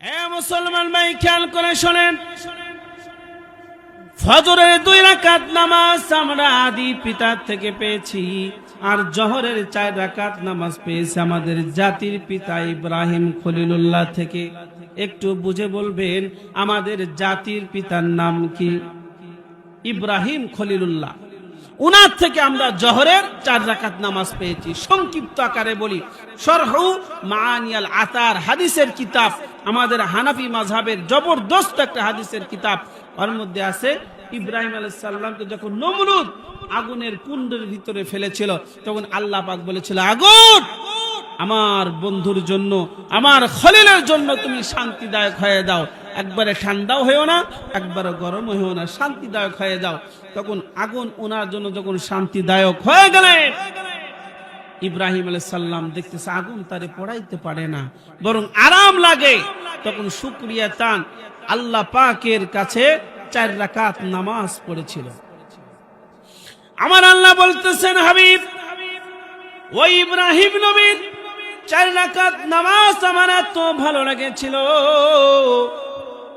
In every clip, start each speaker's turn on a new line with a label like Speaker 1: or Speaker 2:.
Speaker 1: মুসলমান ভাই খেয়াল করে শোনেন, ফজরের 2 রাকাত নামাজ আমরা আদি পিতার থেকে পেয়েছি, আর জোহরের 4 রাকাত নামাজ পেয়েছি আমাদের জাতির পিতা ইব্রাহিম খলিলুল্লাহ থেকে। একটু বুঝে বলবেন, আমাদের জাতির পিতার নাম কি? ইব্রাহিম খলিলুল্লাহ। উনার থেকে আমরা জোহরের 4 রাকাত নামাজ পেয়েছি। সংক্ষিপ্ত আকারে বলি, শরহু মাআনিয়াল আতার হাদিসের কিতাব, আমাদের হানাফি মাযহাবের জবরদস্ত একটা হাদিসের কিতাব। ওর মধ্যে আছে ইব্রাহিম আলাইহিস সালামকে যখন নমরুদ আগুনের কুণ্ডের ভিতরে ফেলেছিল, তখন আল্লাহ পাক বলেছিল, আগুন আমার বন্ধুর জন্য, আমার খলিলের জন্য তুমি শান্তিদায়ক হয়ে দাও, একবারে ঠান্ডাও হয়েও না, একবারে গরম হয়েও না, শান্তিদায়ক হয়ে যাও। তখন আগুন ওনার জন্য যখন শান্তিদায়ক হয়ে গেলেন, ইব্রাহিম আলাইহিস সালাম দেখতেছে আগুন তারে পড়াইতে পারে না, বরং আরাম লাগে। তখন শুকরিয়া তান আল্লাহ পাকের কাছে 4 রাকাত নামাজ পড়েছিল। আমার আল্লাহ বলতেছেন, হাবিব ওই ইব্রাহিম নবীর 4 রাকাত নামাজ আমার এত ভালো লেগেছিল,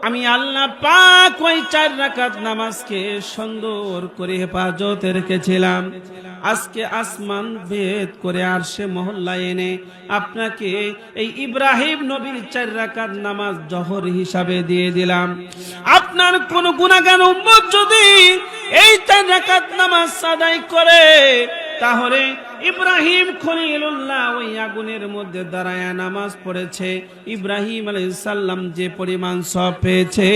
Speaker 1: আমি আল্লাহ পাক ওই 4 রাকাত নামাজকে সুন্দর করে হেফাজতে রেখেছিলাম। আজকে আসমান ভেদ করে আরশে মহল্লায় এনে আপনাকে এই ইব্রাহিম নবীর 4 রাকাত নামাজ জোহর হিসাবে দিয়ে দিলাম। আপনার কোন গুনাহগার উম্মত যদি এই 4 রাকাত নামাজ আদায় করে, তাহলে ইব্রাহিম খলিলুল্লাহ ওই আগুনের মধ্যে দাঁড়ায় নামাজ পড়েছে, ইব্রাহিম আলাইহিস সালাম যে পরিমাণ সওয়াব পেয়েছে,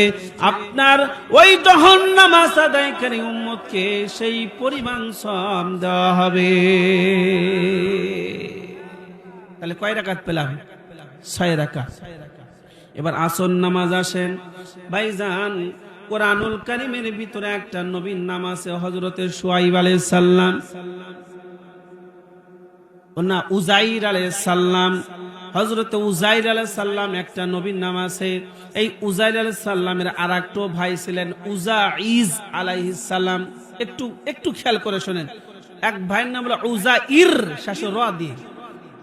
Speaker 1: আপনার ওই জোহর নামাজ আদায়কারী উম্মতকে সেই পরিমাণ সওয়াব দেওয়া হবে। তাহলে কয় রাকাত পেলাম? 6 রাকাত। এবার আসর নামাজ আসেন ভাইজান। কোরআনুল কারীমের ভিতরে একটা নবীর নাম আছে, হযরতে শুআয়ব আলাইহিস সালাম, না উযাইর আলাইহিস সালাম। হযরতে উযাইর আলাইহিস সালাম একটা নবীর নাম আছে। এই উযাইর আলাইহিস সালামের আরেকটা ভাই ছিলেন উযাইজ আলাইহিস সালাম। একটু খেয়াল করে শুনেন, এক ভাইয়ের নাম হলো উযাইর শেষে র দিয়ে,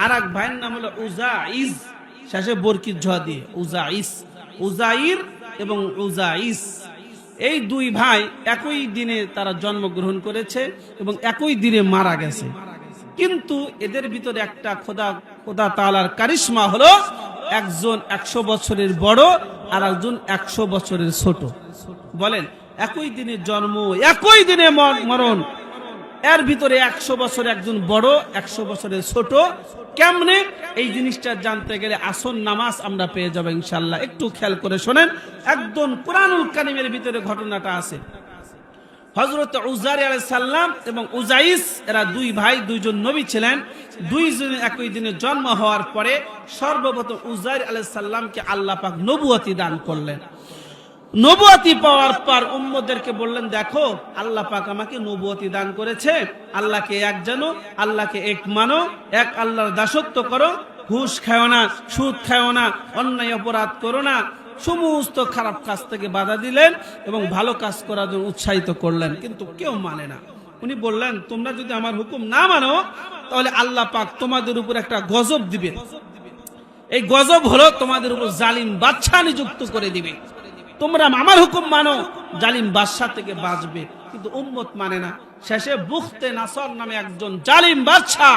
Speaker 1: আর এক ভাইয়ের নাম হলো উযাইজ শেষে বরকিত ঝ দিয়ে, উযাইস। উযাইর এবং উযাইস এই 2 ভাই একই দিনে তারা জন্মগ্রহণ করেছে এবং একই দিনে মারা গেছে। কিন্তু এদের ভিতরে একটা খোদা তাআলার কারিশমা হলো, একজন 100 বছরের বড় আর একজন 100 বছরের ছোট। বলেন, একই দিনে জন্ম, একই দিনে মরণ, এর ভিতরে 100 বছর একজন বড়, 100 বছরের ছোট। কেমনে? এই জিনিসটা জানতে গেলে আসর নামাজ আমরা পেয়ে যাব ইনশাআল্লাহ। একটু খেয়াল করে শোনেন, একদম কুরআনুল কারীমের ভিতরে ঘটনাটা আছে। হযরত উযাইর আলাইহিস সালাম এবং উযাইস এরা 2 ভাই, 2 জন নবী ছিলেন। 2 জন একই দিনে জন্ম হওয়ার পরে সর্বপ্রথম উযাইর আলাইহিস সালামকে আল্লাহ পাক নবুয়তি দান করলেন। নবুয়তি পাওয়ার পর উম্মতদেরকে বললেন, দেখো আল্লাহ পাক আমাকে নবুয়তি দান করেছে, আল্লাহকে এক জানো, আল্লাহকে এক মানো, এক আল্লাহর দাসত্ব করো, ঘুষ খাও না, সুদ খাও না, অন্যায় অপরাধ করো না, সমস্ত খারাপ কাজ থেকে বাধা দিলেন এবং ভালো কাজ করার জন্য উৎসাহিত করলেন। কিন্তু কেউ মানে না। উনি বললেন, তোমরা যদি আমার হুকুম না মানো, তাহলে আল্লাহ পাক তোমাদের উপর একটা গজব দিবেন। এই গজব হলো তোমাদের উপর জালিম বাদশা নিযুক্ত করে দিবে। তোমরা আমার হুকুম মানো, জালিম বাদশা থেকে বাঁচবে। কিন্তু উম্মত মানে না। শেষে বুখতে নাসর নামে একজন জালিম বাদশা,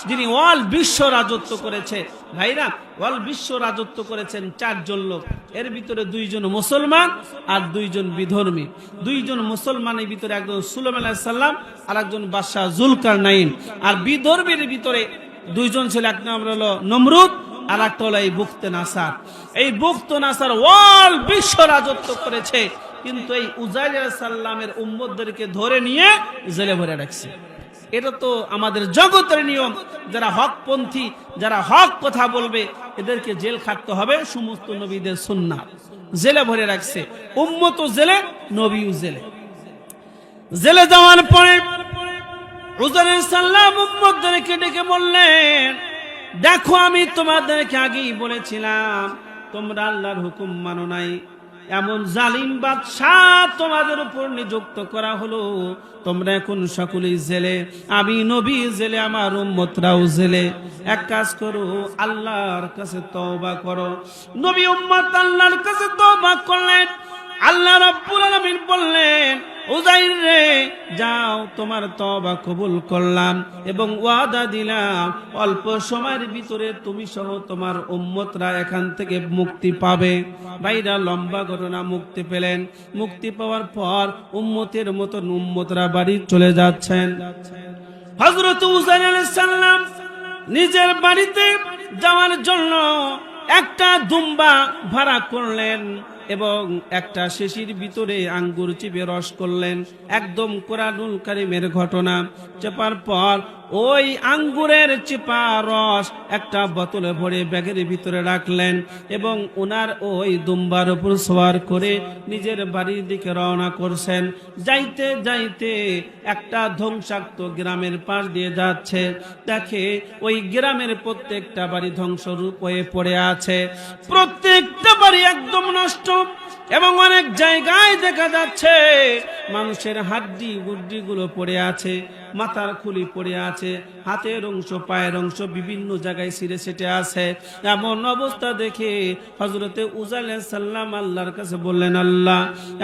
Speaker 1: যিনি ওয়াল বিশ্ব রাজত্ব করেছে। ভাইরা, ওয়াল বিশ্ব রাজত্ব করেছেন 4 জন লোক। এর ভিতরে 2 জন মুসলমান আর 2 জন বিধর্মী। 2 জন মুসলমানের ভিতরে একজন সুলাইমান আলাইহিস সালাম আর একজন বাদশা জুলকারনাইন। আর বিধর্মীর ভিতরে 2 জন ছিল, এক নাম হলো নমরুদ আর একটা হলো এই বুখতে নাসার। এই বুখতে নাসার ওয়াল বিশ্ব রাজত্ব করেছে, কিন্তু এই উযাইর আলাইহিস সালামের উম্মতদেরকে ধরে নিয়ে জেলে ভরে রাখছে। এটা তো আমাদের জগতের নিয়ম। যারা হকপন্থী, যারা হক কথা বলবে, এদেরকে জেল খাটতে হবে। সমস্ত নবীদের সুন্নাত। জেলে ভরে রাখছে, উম্মতও জেলে, নবীও জেলে। জেলে যাওয়ার পরে উযাইর আলাইহিস সালাম উম্মতদেরকে ডেকে বললেন, দেখো আমি তোমাদেরকে আগেই বলেছিলাম, তোমরা আল্লাহর হুকুম মানো নাই, এমন জালিম বাদশাহ তোমাদের উপর নিযুক্ত করা হলো, তোমরা এখন সকলেই জেলে, আমি নবী জেলে, আমার উম্মতরাও জেলে। এক কাজ করো, আল্লাহর কাছে তওবা করো। নবী উম্মত আল্লাহর কাছে তওবা করলেন। আল্লাহ রাব্বুল আলামিন বললেন, উযাইর রে যাও, তোমার তওবা কবুল করলাম এবং ওয়াদা দিলাম অল্প সময়ের ভিতরে তুমি সহ তোমার উম্মতরা এখান থেকে মুক্তি পাবে। ভাইরা, লম্বা ঘটনা, মুক্তি পেলেন। মুক্তি পাওয়ার পর উম্মতের মতন উম্মতরা বাড়ি চলে যাচ্ছেন। হযরত উযাইর আলাইহিস সালাম নিজের বাড়িতে যাওয়ার জন্য একটা দুম্বা ভাড়া করলেন এবং একটা শিশির ভিতরে আঙ্গুর চিপে রস করলেন। একদম কোরআনুল কারীমের ঘটনা। চেপার পর ওই আঙ্গুরের চিপা রস একটা বোতলে ভরে ব্যাগের ভিতরে রাখলেন এবং ওনার ওই দুম্বার উপর সওয়ার করে নিজের বাড়ির দিকে রওনা করছেন। যাইতে যাইতে একটা ধ্বংসাক্ত গ্রামের পাশ দিয়ে যাচ্ছে। দেখে ওই গ্রামের প্রত্যেকটা বাড়ি ধ্বংসরূপ হয়ে পড়ে আছে, প্রত্যেকটা বাড়ি একদম নষ্ট এবং অনেক জায়গায় দেখা যাচ্ছে মানুষের হাড্ডি গুড্ডি গুলো পড়ে আছে, মাথার খুলি পড়ে আছে, হাতের অংশ, পায়ের অংশ বিভিন্ন জায়গায় ছিঁড়ে ছিটে আছে। এমন অবস্থা দেখে হযরতে উযাইর আলাইহিস সালাম আল্লাহর কাছে বললেন, আল্লাহ,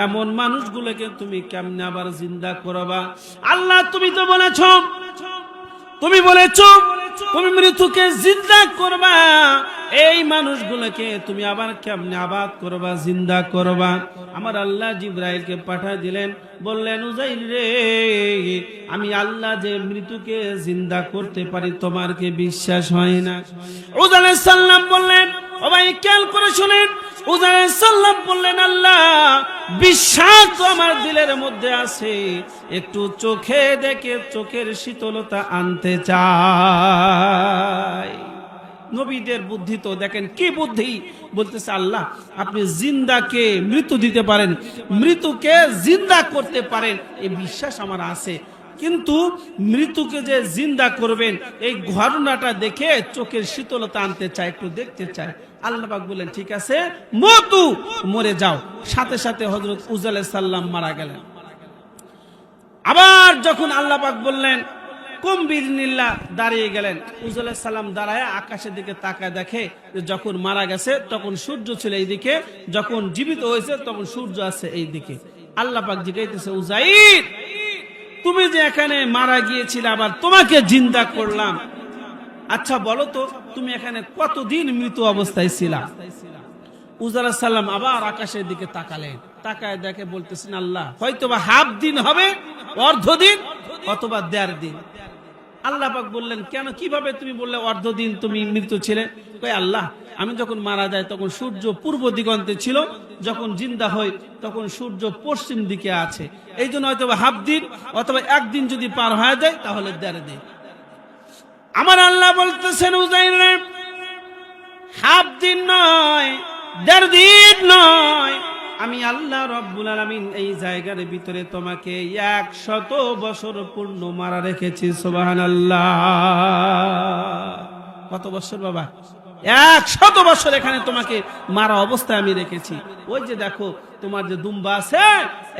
Speaker 1: এমন মানুষগুলোকে তুমি কেমনে আবার জিন্দা করবা? আল্লাহ, তুমি তো বলেছো, তুমি মৃত্যুকে জিন্দা করবা, এই মানুষগুলোকে তুমি আবার কেমনে আবাদ করবা, জিন্দা করবা? আমার আল্লাহ জিবরাইলকে পাঠিয়ে দিলেন, বললেন, উযাইর রে, আমি আল্লাহ যে মৃত্যুকে জিন্দা করতে পারি তোমার কি বিশ্বাস হয় না? উযাইর আলাইহিস সালাম বললেন, ও ভাই খেয়াল করে শুনেন। উযাইর আলাইহিস সালাম বললেন, আল্লাহ, বিশ্বাস তো আমার দিলের মধ্যে আছে, একটু চোখে দেখে চোখের শীতলতা আনতে চাই। নবীদের বুদ্ধি তো দেখেন কি বুদ্ধি। বলতেছে, আল্লাহ, আপনি জিন্দাকে মৃত্যু দিতে পারেন, মৃত্যুকে জিন্দা করতে পারেন, এই বিশ্বাস আমার আছে, কিন্তু মৃত্যুকে যে জিন্দা করবেন এই ঘটনাটা দেখে চোখের শীতলতা আনতে চাই, একটু দেখতে চাই। আল্লাহ পাক বললেন, ঠিক আছে, মরে যাও। সাথে সাথে হযরত উযাইর আলাইহিস সালাম মারা গেলেন। আবার যখন আল্লাহ পাক বললেন কুম বিইজনিল্লাহ, দাঁড়িয়ে গেলেন। উযাইর আলাইহিস সালাম দাঁড়ায় আকাশের দিকে তাকায়, দেখে যখন মারা গেছে তখন সূর্য ছিল এইদিকে, যখন জীবিত হয়েছে তখন সূর্য আছে এইদিকে। আল্লাহ পাক জিজ্ঞাসা, উযাইর, তুমি যে এখানে মারা গিয়েছিলে আবার তোমাকে জিন্দা করলাম, আচ্ছা বলো তো তুমি এখানে কতদিন মৃত অবস্থায় ছিলা? উযাইর আলাইহিস সালাম আবার আকাশের দিকে তাকালেন, তাকায় দেখে বলতেছেন, আল্লাহ, হয়তোবা হাফ দিন হবে, অর্ধ দিন, অথবা 1.5 দিন। আল্লাহ পাক বললেন, কেন, কিভাবে তুমি বললে অর্ধ দিন তুমি মৃত ছিলে? কই, আল্লাহ, আমি যখন মারা যাই তখন সূর্য পূর্ব দিগন্তে ছিল, যখন জিন্দা হই তখন সূর্য পশ্চিম দিকে আছে, এই জন্য হয়তোবা হাফ দিন অথবা 1 দিন যদি পার হয়ে যায় তাহলে 1.5 দিন। আমার আল্লাহ বলতেছেন, উযাইর, হাফ দিন নয়, 1.5 দিন নয়, আমি আল্লাহ রাব্বুল আলামিন এই জায়গার ভিতরে তোমাকে 100 বছর পূর্ণ মারা রেখেছি। সুবহানাল্লাহ। কত বছর বাবা? 100 বছর এখানে তোমাকে মারা অবস্থায় আমি রেখেছি। ওই যে দেখো তোমার যে দুম্বা আছে,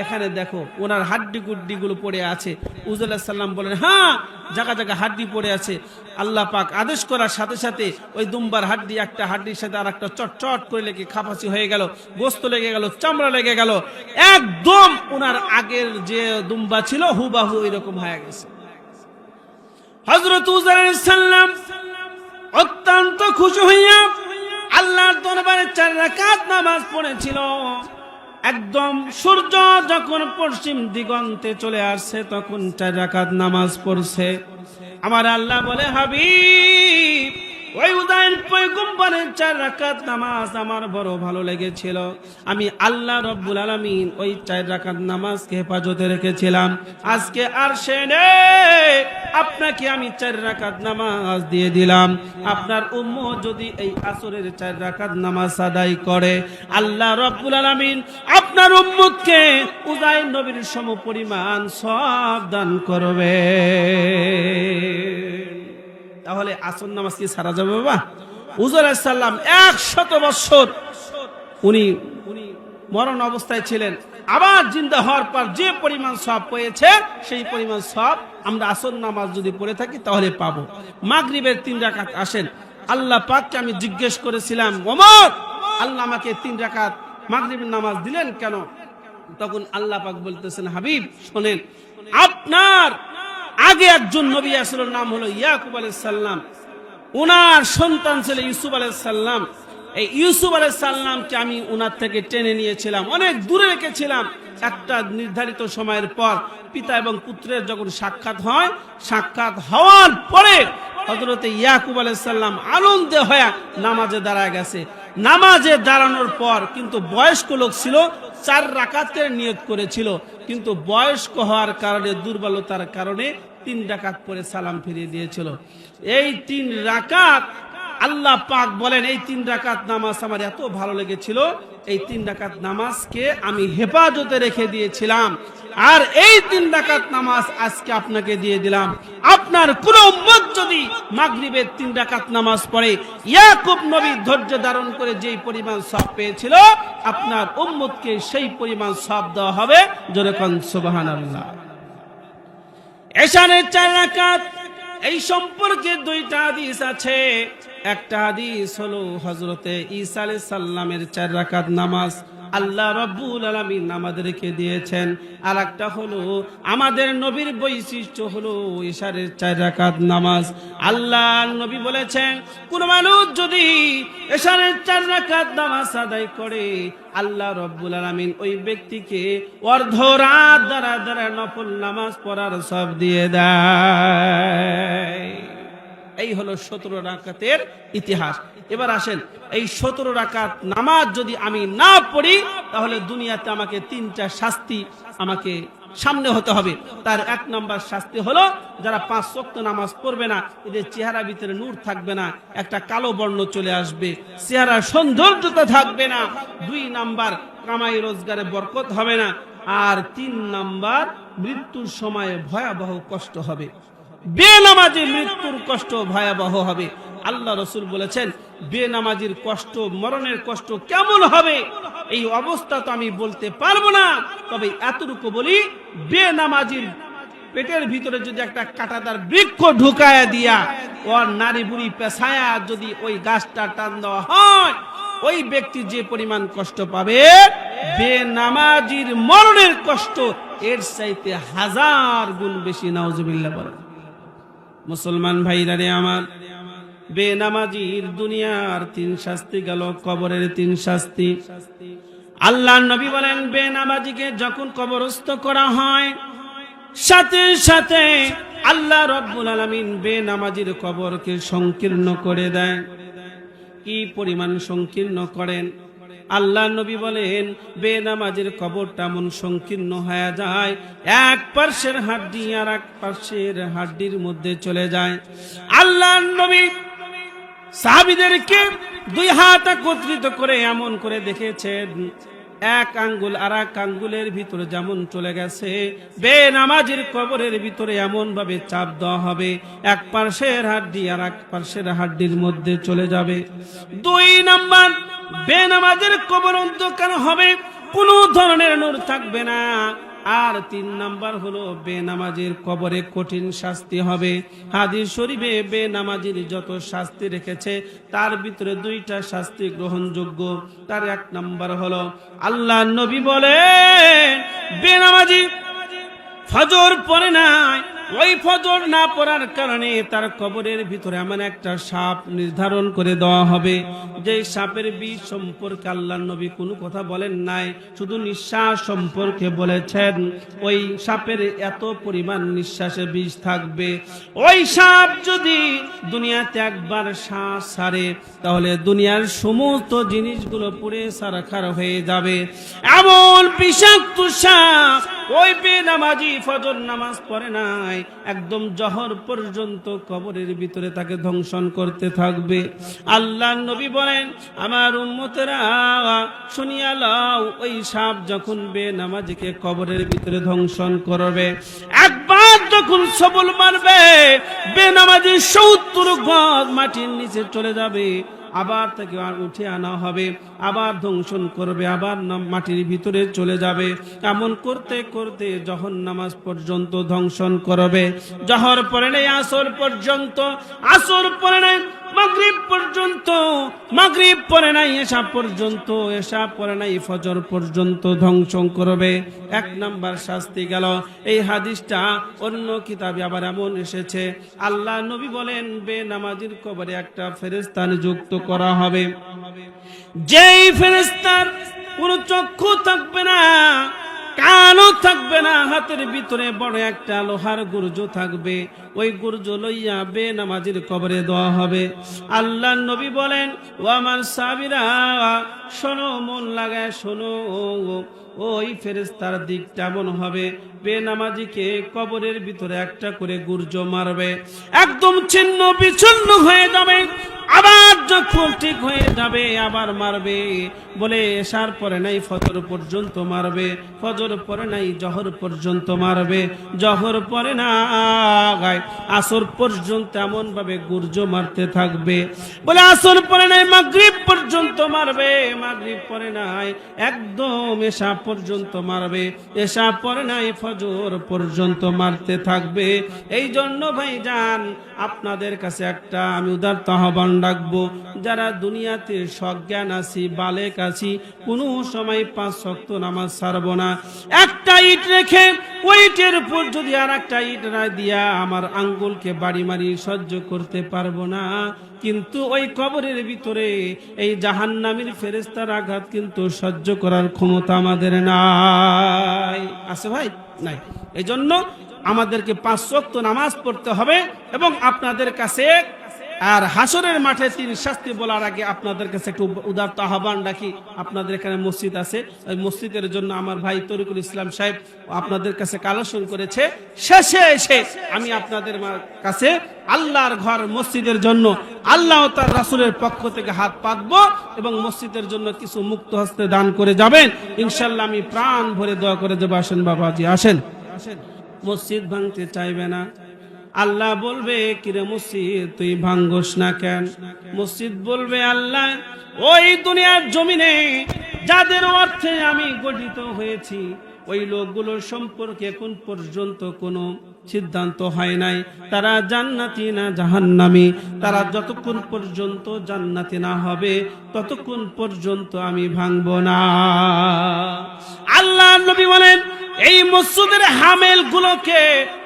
Speaker 1: এখানে দেখো ওনার হাড্ডি গুড্ডি গুলো পড়ে আছে। উযাইর আলাইহিস সালাম বলেন, হ্যাঁ, জায়গা জায়গা হাড্ডি পড়ে আছে। আল্লাহ পাক আদেশ করার সাথে সাথে ওই দুম্বার হাড্ডি একটা হাড্ডির সাথে আর একটা চট করে লেগে খাপাসি হয়ে গেল, গোস্ত লেগে গেল, চামড়া লেগে গেল, একদম ওনার আগের যে দুম্বা ছিল হুবাহু এরকম হয়ে গেছে। হযরত উযাইর আলাইহিস সালাম অত্যন্ত খুশি হইয়া আল্লাহর দরবারে 4 রাকাত নামাজ পড়েছিল। একদম সূর্য যখন পশ্চিম দিগন্তে চলে আসছে তখন 4 রাকাত নামাজ পড়ছে। আমার আল্লাহ বলে, হাবিব, ওই উযাইর পয়গম্বরের 4 রাকাত নামাজ আমার বড় ভালো লেগেছিল। আমি আল্লাহ রাব্বুল আলামিন ওই 4 রাকাত নামাজকে হেফাজতে রেখেছিলাম। আজকে আর সে নেই, আপনাকে আমি 4 রাকাত নামাজ দিয়ে দিলাম। আপনার উম্মত যদি এই আসরের 4 রাকাত নামাজ আদায় করে, আল্লাহ রাব্বুল আলামিন আপনার উম্মতকে উযাইর নবীর সমপরিমাণ সওয়াব দান করবে। তাহলে আসর নামাজ কি সারা যাবে বাবা? উযাইর আলাইহিস সালাম 100 বছর উনি মরণ অবস্থায় ছিলেন, আবার জিন্দা হওয়ার পর যে পরিমাণ সওয়াব পেয়েছে সেই পরিমাণ সওয়াব আমরা আসর নামাজ যদি পড়ে থাকি তাহলে পাবো। মাগরিবের 3 রাকাত আসেন, আল্লাহ পাককে আমি জিজ্ঞেস করেছিলাম, ওমর আল্লাহ আমাকে 3 রাকাত মাগরিবের নামাজ দিলেন কেন? তখন আল্লাহ পাক বলতেছেন, হাবিব শোনেন, আপনার আগে একজন নবী আসলের নাম হলো ইয়াকুব আলাইহিস সালাম, ওনার সন্তান ছিল ইউসুফ আলাইহিস সালাম। এই ইউসুফ আলাইহিস সালামকে আমি ওনার থেকে টেনে নিয়েছিলাম, অনেক দূরে রেখেছিলাম। একটা নির্ধারিত সময়ের পর পিতা এবং পুত্রের যখন সাক্ষাৎ হয়, সাক্ষাৎ হওয়ার পরে হযরত ইয়াকুব আলাইহিস সালাম আনন্দে হয়ে নামাজে দাঁড়ায় গেছে। নামাজে দাঁড়ানোর পর কিন্তু বয়স্ক লোক ছিল, 4 রাকাতের নিয়ত করেছিল, কিন্তু বয়স্ক হওয়ার কারণে, দুর্বলতার কারণে 3 রাকাত পরে সালাম ফিরিয়ে দিয়েছিল। এই 3 রাকাত আল্লাহ পাক বলেন, এই 3 রাকাত নামাজ আমার এত ভালো লেগেছিল, এই 3 রাকাত নামাজকে আমি হেফাজতে রেখে দিয়েছিলাম, আর এই 3 রাকাত নামাজ আজকে আপনাকে দিয়ে দিলাম। আপনার কোন উম্মত যদি মাগরিবের 3 রাকাত নামাজ পড়ে, ইয়াকুব নবী ধৈর্য ধারণ করে যেই পরিমাণ সওয়াব পেয়েছিল, আপনার উম্মতকে সেই পরিমাণ সওয়াব দেওয়া হবে। জোরে কোন সুবহানাল্লাহ। এশারের 4 রাকাত, এই সম্পর্কে 2টা হাদিস আছে। একটা হাদিস হলো হযরতে ঈসা আলাইহিস সালামের 4 রাকাত নামাজ আল্লাহ রাব্বুল আলামিন আমাদেরকে দিয়েছেন, আর একটা হলো আমাদের নবীর বৈশিষ্ট্য হলো ঈশারের 4 রাকাত নামাজ। আল্লাহ নবী বলেছেন, কোন মানুষ যদি ঈশারের 4 রাকাত নামাজ আদায় করে, আল্লাহ রাব্বুল আলামিন ওই ব্যক্তিকে অর্ধরাত দ্বারা দ্বারা নফল নামাজ পড়ার সওয়াব দিয়ে দেয়। এই হলো 17 রাকাতের ইতিহাস। এবার আসেন, এই 17 রাকাত নামাজ যদি আমি না পড়ি, তাহলে দুনিয়াতে আমাকে 3টা শাস্তি আমাকে সামনে হতে হবে। তার 1 নম্বর শাস্তি হলো, যারা 5 ওয়াক্ত নামাজ পড়বে না, এদের চেহারা ভিতরে নূর থাকবে না, একটা কালো বর্ণ চলে আসবে, চেহারা সৌন্দর্যতা থাকবে না। 2 নাম্বার, কামাই রোজগারে বরকত হবে না। আর 3 নাম্বার, মৃত্যুর সময়ে ভয়াবহ কষ্ট হবে। বেনামাজি মৃত্যুর কষ্ট ভয়াবহ হবে। আল্লাহ রাসূল বলেছেন, বেনামাজির কষ্ট, মরণের কষ্ট কেমন হবে এই অবস্থা তো আমি বলতে পারবো না, তবে এতটুকু বলি, বেনামাজির পেটের ভিতরে যদি একটা কাঁটাদার বৃক্ষ ঢুকায়া দিয়া ওর নারী বুড়ি পেছায়া যদি ওই গাছটা টান দেওয়া হয়, ওই ব্যক্তি যে পরিমাণ কষ্ট পাবে, বেনামাজির মরণের কষ্ট এর চাইতে 1000 গুণ বেশি। নাউজুবিল্লাহ বলেন। মুসলমান ভাইরা রে আমার, বেনামাজির দুনিয়ার 3 শাস্তি গেল, কবরের 3 শাস্তি। আল্লাহর নবী বলেন, বেনামাজিকে যখন কবরস্থ করা হয়, সাথে সাথে আল্লাহ রাব্বুল আলামিন বেনামাজির কবরকে সংকীর্ণ করে দেয়। কি পরিমাণ সংকীর্ণ করেন? আল্লাহ নবী বলেন, বেনামাজির কবরটা এমন সংকীর্ণ হয়ে যায়, এক পার্শ্বের হাড্ডি আর এক পার্শ্বের হাড্ডির মধ্যে চলে যায়। আল্লাহ নবী সাহাবীদেরকে 2 হাত একত্রিত করে এমন করে দেখেছেন, 1 আঙ্গুল আর 1 আঙ্গুলের ভিতরে যেমন চলে গেছে, বেনামাজির কবরের ভিতরে এমন ভাবে চাপ দেওয়া হবে, এক পার্শ্বের হাড্ডি আর এক পার্শ্বের হাড্ডির মধ্যে চলে যাবে। 2 নাম্বার, বেনামাজির কবর অন্ধকার হবে, কোনো ধরনের নূর থাকবে না। আর 3 নাম্বার হলো, বেনামাজির কবরে কঠিন শাস্তি হবে। হাদিস শরীফে বেনামাজির যত শাস্তি রেখেছে, তার ভিতরে 2টা শাস্তি গ্রহণযোগ্য। তার 1 নাম্বার হলো, আল্লাহ নবী বলে, বেনামাজি ফজর পড়ে নাই, ওই ফজর না পড়ার কারণে তার কবরের ভিতরে এমন একটা সাপ নির্ধারণ করে দেওয়া হবে, যে সাপের বিষ সম্পর্কে আল্লাহর নবী কোনো কথা বলেন নাই, শুধু নিঃশ্বাস সম্পর্কে বলেছেন। ওই সাপের এত পরিমাণ নিঃশ্বাসে বিষ থাকবে, ওই সাপ যদি দুনিয়াতে একবার শ্বাস ছাড়ে, তাহলে দুনিয়ার সমস্ত জিনিসগুলো পুড়ে ছারখার হয়ে যাবে। এমন বিষাক্ত সাপ ওই বেনামাজি ফজর নামাজ পড়ে নাই, একদম জহর পর্যন্ত কবরের ভিতরে তাকে ধ্বংসন করতে থাকবে। আল্লাহ নবী বলেন, আমার উম্মতেরা শুনিয়া লও, ওই সাপ যখন বেনামাজিকে কবরের ভিতরে ধ্বংসন করবে, একবার যখন সবল মারবে, বেনামাজি 70 গজ মাটির নিচে চলে যাবে, আবার তাকে উঠে আনা হবে, আবার ধ্বংসন করবে, আবার মাটির ভিতরে চলে যাবে। এমন করতে করতে যখন নামাজ পর্যন্ত ধ্বংসন করবে। জহর পরে নেই আসর পর্যন্ত, আসর পরে নেই মাগরিব পর্যন্ত, মাগরিব পরে নাই এশা পর্যন্ত, এশা পরে নাই ফজর পর্যন্ত ধ্বংস করবে। এক নাম্বার শাস্তি গেল। এই হাদিসটা অন্য কিতাবে আবার এমন এসেছে, আল্লাহ নবী বলেন বেনামাজির কবরে একটা ফেরেশতা নিযুক্ত করা হবে, যেই ফেরেশতার কোনো চক্ষু থাকবে না, কানও থাকবে না, হাতের ভিতরে বড় একটা লোহার গুর্জ থাকবে। ওই গুর্জ লইয়া বেনামাজির কবরে দেওয়া হবে। আল্লাহ নবী বলেন, ও আমার সাহাবীরা শোনো, মন লাগায় শোনো, ওই ফেরেশতার দিকটা এমন হবে, বেনামাজিকে কবরের ভিতরে একটা করে গুর্জ মারবে, একদম ছিন্ন বিচ্ছিন্ন হয়ে যাবে। আবার যখন ঠিক হয়ে যাবে আবার মারবে। বলে এশার পরে নাই ফজর পর্যন্ত মারবে, ফজর পরে নাই জহর পর্যন্ত মারবে, জহর পরে না আসর পর্যন্ত এমন ভাবে গুর্জ মারতে থাকবে। বলে আসর পরে নাই মাগরিব পর্যন্ত মারবে, মাগরিব পরে নাই একদম এশা পর্যন্ত মারবে, এশা পরে নাই ফজর পর্যন্ত মারতে থাকবে। এই জন্য ভাইজান আপনাদের কাছে একটা আমি উদারত আহ্বান রাখবো, যারা দুনিয়াতে সজ্ঞান আছি, বালেক আছি, কোনো সময় 5 ওয়াক্ত নামাজ ছাড়বো না। একটা ইট রেখে ওই ইটের উপর যদি আর একটা ইট দিয়া আমার আঙ্গুলকে বাড়ি মারি সহ্য করতে পারবো না, কিন্তু ওই কবরের ভিতরে এই জাহান্নামীর ফেরেশতার আঘাত কিন্তু সহ্য করার ক্ষমতা আমাদের নাই। আছে ভাই? নাই। এই জন্য আমাদেরকে 5 ওয়াক্ত নামাজ পড়তে হবে। এবং আপনাদের কাছে আর হাসরের মাঠে 3 শাস্তি বলার আগে আপনাদের কাছে একটু উদারত আহ্বান রাখি। আপনাদের এখানে মসজিদ আছে, ওই মসজিদের জন্য আমার ভাই তরিকুল ইসলাম সাহেব আপনাদের কাছে কালেকশন করেছে। শেষে এসে আমি আপনাদের কাছে আল্লাহর ঘর মসজিদের জন্য আল্লাহ ও তার রাসূলের পক্ষ থেকে হাত পাতবো এবং মসজিদের জন্য কিছু মুক্ত হস্তে দান করে যাবেন। ইনশাআল্লাহ আমি প্রাণ ভরে দোয়া করে দেব। আসেন বাবাজি, আসেন। মসজিদ ভাঙতে চাইবে না। আল্লাহ বলবে, কিরে মসজিদ তুই ভাঙ্গস না কেন? মসজিদ বলবে, আল্লাহ ওই দুনিয়ার জমিনে যাদের অর্থে আমি গঠিত হয়েছি ওই লোকগুলোর সম্পর্কে এখন পর্যন্ত কোনো সিদ্ধান্ত হয় নাই, তারা জান্নাতি না জাহান্নামী। তারা যতক্ষণ পর্যন্ত জান্নাতি না হবে ততক্ষণ পর্যন্ত আমি ভাঙব না। আল্লাহ নবী বলেন, এই মসজিদের হামেল গুলোকে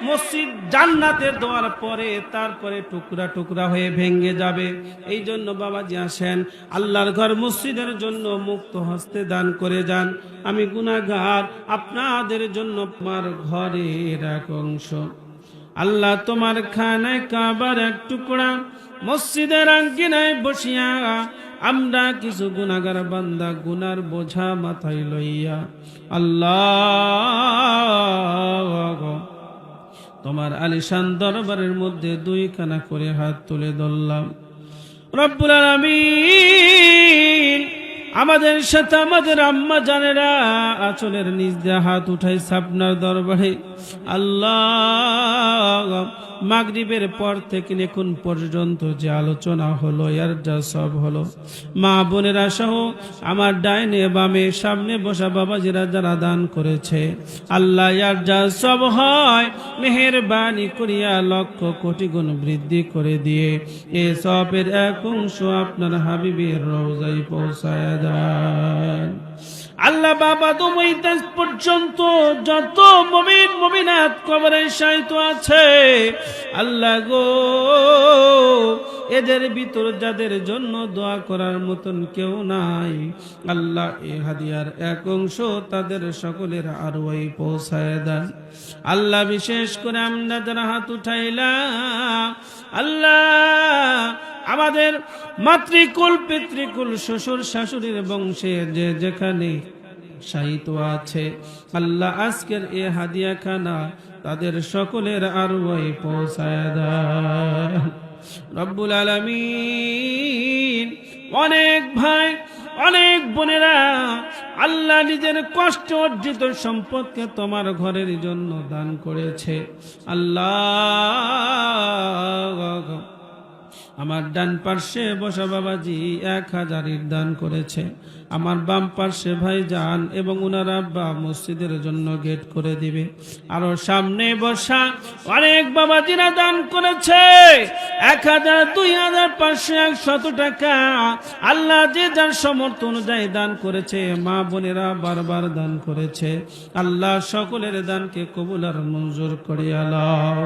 Speaker 1: মসজিদ জান্নাতে দেওয়ার পরে তারপরে টুকরা টুকরা হয়ে ভেঙে যাবে। এই জন্য বাবাজি আসেন, আল্লাহর ঘর মসজিদের জন্য মুক্ত হস্তে দান করে যান। আমি গুনাহগার, আপনাদের জন্য তোমার ঘরের এক অংশ আল্লাহ তোমার খানায় কাবার এক টুকরা মসজিদের আঙ্গিনায় বসিয়া আমরা কিছু গুনাহগার বান্দা গুনার বোঝা মাথায় লইয়া আল্লাহ তোমার আলিশান দরবারের মধ্যে 2 খানা করে হাত তুলে ধরলাম। রব্বুল আলামিন আমাদের সাথে আমাদের আম্মা জানেরা আঁচলের নিচ দিয়ে হাত উঠাইছে আপনার দরবারে। আল্লাহ মাগরিবের পর থেকে এখন পর্যন্ত যে আলোচনা হলো, এর যা সব হলো, মা বোনেরা সহ আমার ডাইনে বামে সামনে বসা বাবাজিরা যারা দান করেছে, আল্লাহ এর যা সব হয় মেহেরবানি করিয়া লক্ষ কোটি গুণ বৃদ্ধি করে দিয়ে এ সবের এক অংশ আপনার হাবিবের রওজায় পৌঁছায়া দেন। আল্লাহ বাবা তুমি আজ পর্যন্ত যত মুমিন মুমিনাত কবরে শায়িত আছে, আল্লাহ গো এদের ভিতর যাদের জন্য দোয়া করার মতন কেউ নাই, আল্লাহ এই হাদিয়ার এক অংশ তাদের সকলের আরওয়াই পৌঁছায় দেন। আল্লাহ বিশেষ করে আমরা যারা হাত উঠাইলাম, আল্লাহ আমাদের মাতৃকুল পিতৃকুল শ্বশুর শাশুড়ির বংশে যে যেখানে শায়িত আছে, আল্লাহ আজকের এ হাদিয়া খানা তাদের সকলের আরওয়াই পৌঁছায় দেন। রব্বুল আলামিন অনেক ভাই অনেক বোনেরা আল্লাহ নিজের কষ্ট অর্জিত সম্পদকে তোমার ঘরের জন্য দান করেছে। আল্লাহ আমার ডান পার্শ্বে বসা বাবাজি 1000 দান করেছে। আমার বাম পাশে ভাইজান এবং উনার আব্বা মসজিদের জন্য গেট করে দিবে। আরো সামনে বসা অনেক বাবাজিরা দান করেছে 1000, 2000, 500, 100 টাকা। আল্লাহ যে যার সমর্থ অনুযায়ী দান করেছে, মা বোনেরা বারবার দান করেছে। আল্লাহ সকলের দানকে কবুল আর মঞ্জুর করে আল্লাহ।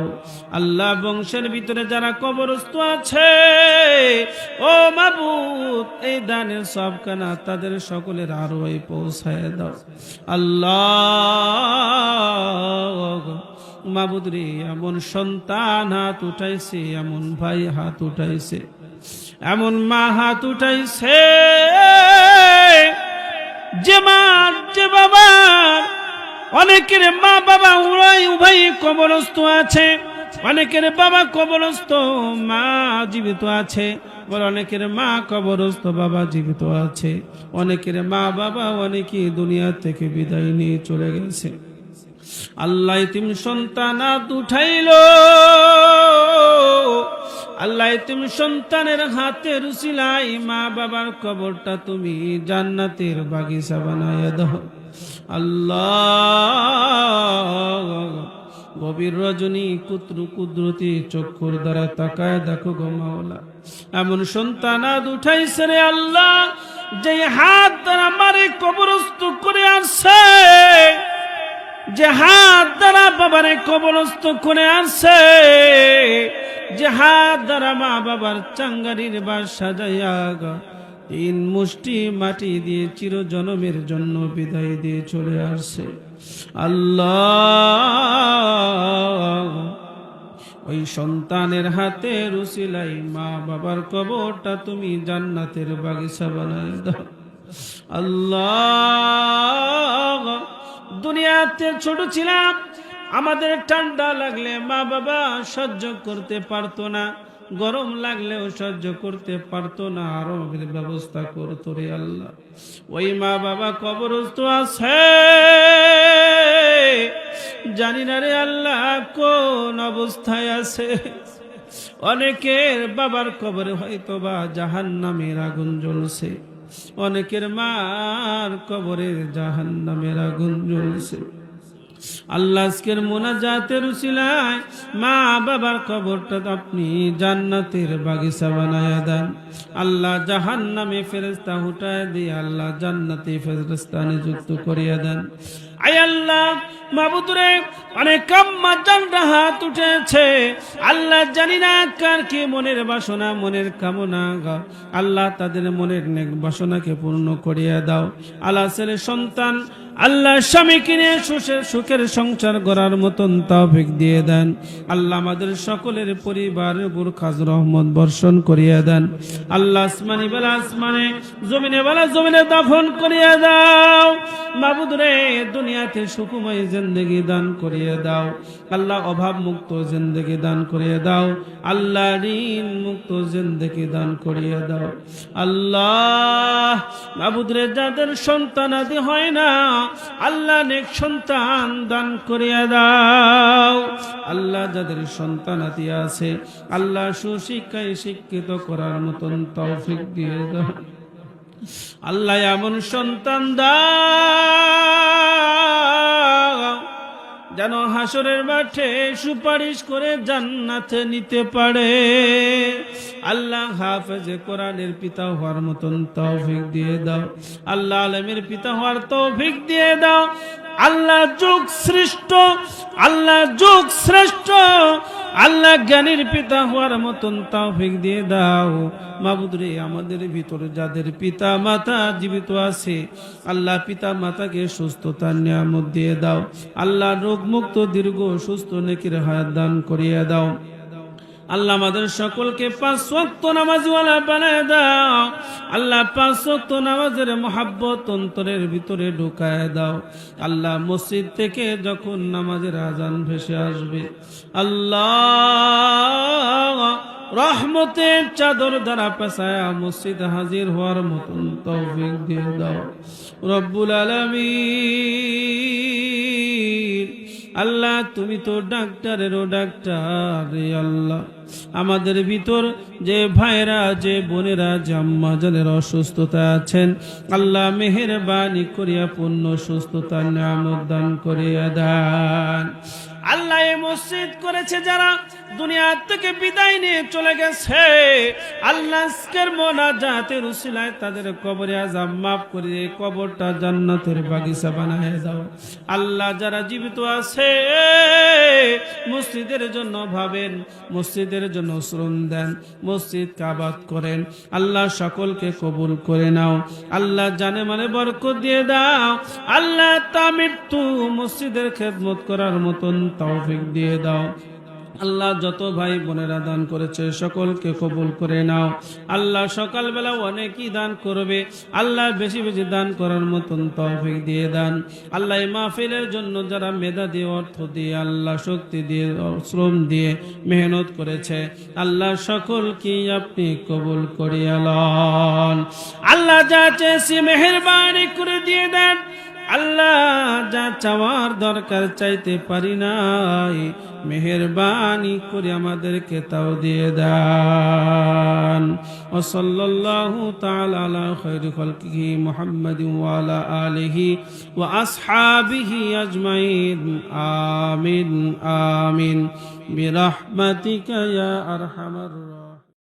Speaker 1: আল্লাহ বংশের ভিতরে যারা কবরস্থ আছে, ও মাবুদ এই দানের সবখানা তাদের সকলের আরো পৌঁছায় দাও আল্লাহ। মাবুদ রে, এমন সন্তান হাত উঠাইছে, এমন ভাই হাত উঠাইছে, এমন মা হাত উঠাইছে, যে মা যে বাবা, অনেকের মা বাবা উভয় কবরস্থ আছে, অনেকের বাবা কবরস্থ মা জীবিত আছে, অনেকের মা কবরস্থ বাবা জীবিত আছে, অনেকের মা বাবা অনেকে দুনিয়া থেকে বিদায় নিয়ে চলে গেছে। আল্লাহ ইতিম সন্তান হাত উঠাইল, আল্লাহ ইতিম সন্তানের হাতের উসিলাই মা বাবার কবরটা তুমি জান্নাতের বাগিচা বানায় দাও আল্লাহ। গভীর রজনী কুদরতি চক্ষুর দ্বারা তাকায় দেখো গো মাওলা, এমন সন্তান হাত উঠাইছে রে আল্লাহ, যে হাত দ্বারা আমারে কবরস্থ করে আসছে, যে হাত দ্বারা বাবারে কবরস্থ করে আসছে, যে হাত দ্বারা মা বাবার চাঙ্গারির বাস সাজাইয়া 3 মুষ্টি মাটি দিয়ে চিরজনমের জন্য বিদায় দিয়ে চলে আসছে আল্লাহ। ওই সন্তানের হাতের উসিলাই মা বাবার কবরটা তুমি জান্নাতের বাগিচা বানায় দাও আল্লাহ। দুনিয়াতে ছোট ছিলাম, আমাদের ঠান্ডা লাগলে মা বাবা সহ্য করতে পারতো না, গরম লাগলেও সহ্য করতে পারতো না, আরো ব্যবস্থা করতো রে আল্লাহ। ওই মা বাবা কবরস্থ আছে, জানি না রে আল্লাহ কোন অবস্থায় আছে। অনেকের বাবার কবরে হয়তো বা জাহান্নামের আগুন জ্বলছে, অনেকের মার কবরে জাহান্নামের আগুন জ্বলছে। আল্লাহ আজকের মোনাজাতের উসিলায় মা বাবার কবরটা আপনি জান্নাতের বাগিচা বানায়া দেন আল্লাহ। জাহান্নামে ফেরেশতা উঠায় দিয়ে আল্লাহ জান্নাতে ফেরেশতা নিযুক্ত করিয়া দেন। আয় আল্লাহ মাবুদ রে, অনেক আম্মা জানরা হাত উঠেছে আল্লাহ, জানি না কার কি মনের বাসনা মনের কামনা আল্লাহ, তাদের মনের নেক বাসনাকে পূর্ণ করিয়া দাও আল্লাহ। ছেলে সন্তান আল্লাহ স্বামী কিনে সুখের সংসার গড়ার মতন তৌফিক দিয়ে দেন আল্লাহ। আমাদের সকলের পরিবারের উপর খাজ রহমত বর্ষণ করিয়া দেন আল্লাহ। আসমানি বেলা আসমানে, জমিনে বেলা জমিনে দাফন করিয়া দাও মাবুদ রে। দুনিয়াতে সুখময় জিন্দেগি দান করিয়া দাও আল্লাহ, অভাব মুক্ত জিন্দেগি দান করিয়া দাও আল্লাহ, ঋণ মুক্ত জিন্দেগি দান করিয়া দাও আল্লাহ। মাবুদ রে, যাদের সন্তান আদি হয় না আল্লাহ নেক সন্তান দান করিয়া দাও আল্লাহ। যাদের সন্তান আদি আছে আল্লাহ সুশিক্ষায় শিক্ষিত করার মতন তৌফিক দিয়ে দাও আল্লাহ। এমন সন্তান দাও যেন হাসরের মাঠে সুপারিশ করে জান্নাতে নিতে পারে আল্লাহ। হাফেজে কোরআনের পিতা হওয়ার মতন তৌফিক দিয়ে দাও আল্লাহ। আলেমের পিতা হওয়ার তৌফিক দিয়ে দাও আল্লাহ। যুগ শ্রেষ্ঠ আল্লাহ, যুগ শ্রেষ্ঠ আল্লাহ, জ্ঞানীর পিতা হওয়ার মতন তৌফিক দিয়ে দাও মাবুদ রে। আমাদের ভিতরে যাদের পিতা মাতা জীবিত আছে আল্লাহ, পিতা মাতাকে সুস্থতার নিয়ামত দিয়ে দাও আল্লাহ। রোগ মুক্ত দীর্ঘ সুস্থ নেকির হায়াত দান করিয়া দাও আল্লাহ। আমাদের সকলকে 5 ওয়াক্ত নামাজওয়ালা বানায় দাও আল্লাহ। 5 ওয়াক্ত নামাজের মহাব্বত অন্তরের ভিতরে ঢুকায় দাও আল্লাহ। মসজিদ থেকে যখন নামাজের আজান ভেসে আসবে আল্লাহ, রহমতের চাদর দ্বারা পেছায়া মসজিদ হাজির হওয়ার মতন তৌফিক দিয়ে দাও রব্বুল আলামিন। আল্লাহ তুমি তো ডাক্তারেরও ডাক্তার রে আল্লাহ। আমাদের ভিতর যে ভাইরা, যে বোনেরা, যে আম্মাজানের অসুস্থতা আছেন, আল্লাহ মেহেরবানি করিয়া পূর্ণ সুস্থতার নিয়ামত দান করিয়া দেন। আল্লাহ এই মসজিদ করেছে যারা, দুনিয়া থেকে বিদায় নিয়ে চলে গেছে, আল্লাহ আজকের মোনাজাতের উসিলায় তাদের কবরে আযাব মাফ করে কবরটা জান্নাতের বাগিচা বানায় দাও। আল্লাহ যারা জীবিত আছে মসজিদের জন্য ভাবেন, মসজিদের জন্য শ্রম দেন, মসজিদ কাবাত করেন, আল্লাহ সকলকে কবুল করে নাও। আল্লাহ জানে মানে বরকত দিয়ে দাও। আল্লাহ তা মৃত্যু মসজিদের খেদমত করার মতন তৌফিক দিয়ে দাও। আল্লাহ যত ভাই বোনেরা দান করেছে সকলকে কবুল করে নাও। আল্লাহ সকালবেলা অনেকই দান করবে, আল্লাহ বেশি বেশি দান করার মতন তৌফিক দিয়ে দান। আল্লাহ এই মাহফিলের জন্য যারা মেধা দিয়ে, অর্থ দিয়ে, আল্লাহ শক্তি দিয়ে, শ্রম দিয়ে মেহনত করেছে, আল্লাহ সকলকে আপনি কবুল করিয়া লন। আল্লাহ যা চেয়েছি মেহেরবানি করে দিয়ে দেন। আল্লাহ যা চাওয়ার দরকার চাইতে পারি নাই, মেহেরবানি করে আমাদেরকে তাও দিয়ে দেন। ওয়া সাল্লাল্লাহু তাআলা আলা খায়রি খালকিহি মুহাম্মাদিন ওয়া আলা আলিহি ওয়া আসহাবিহি আজমাইন। আমিন আমিন বিরহমাতিকা ইয়া আরহামার রাহিমিন।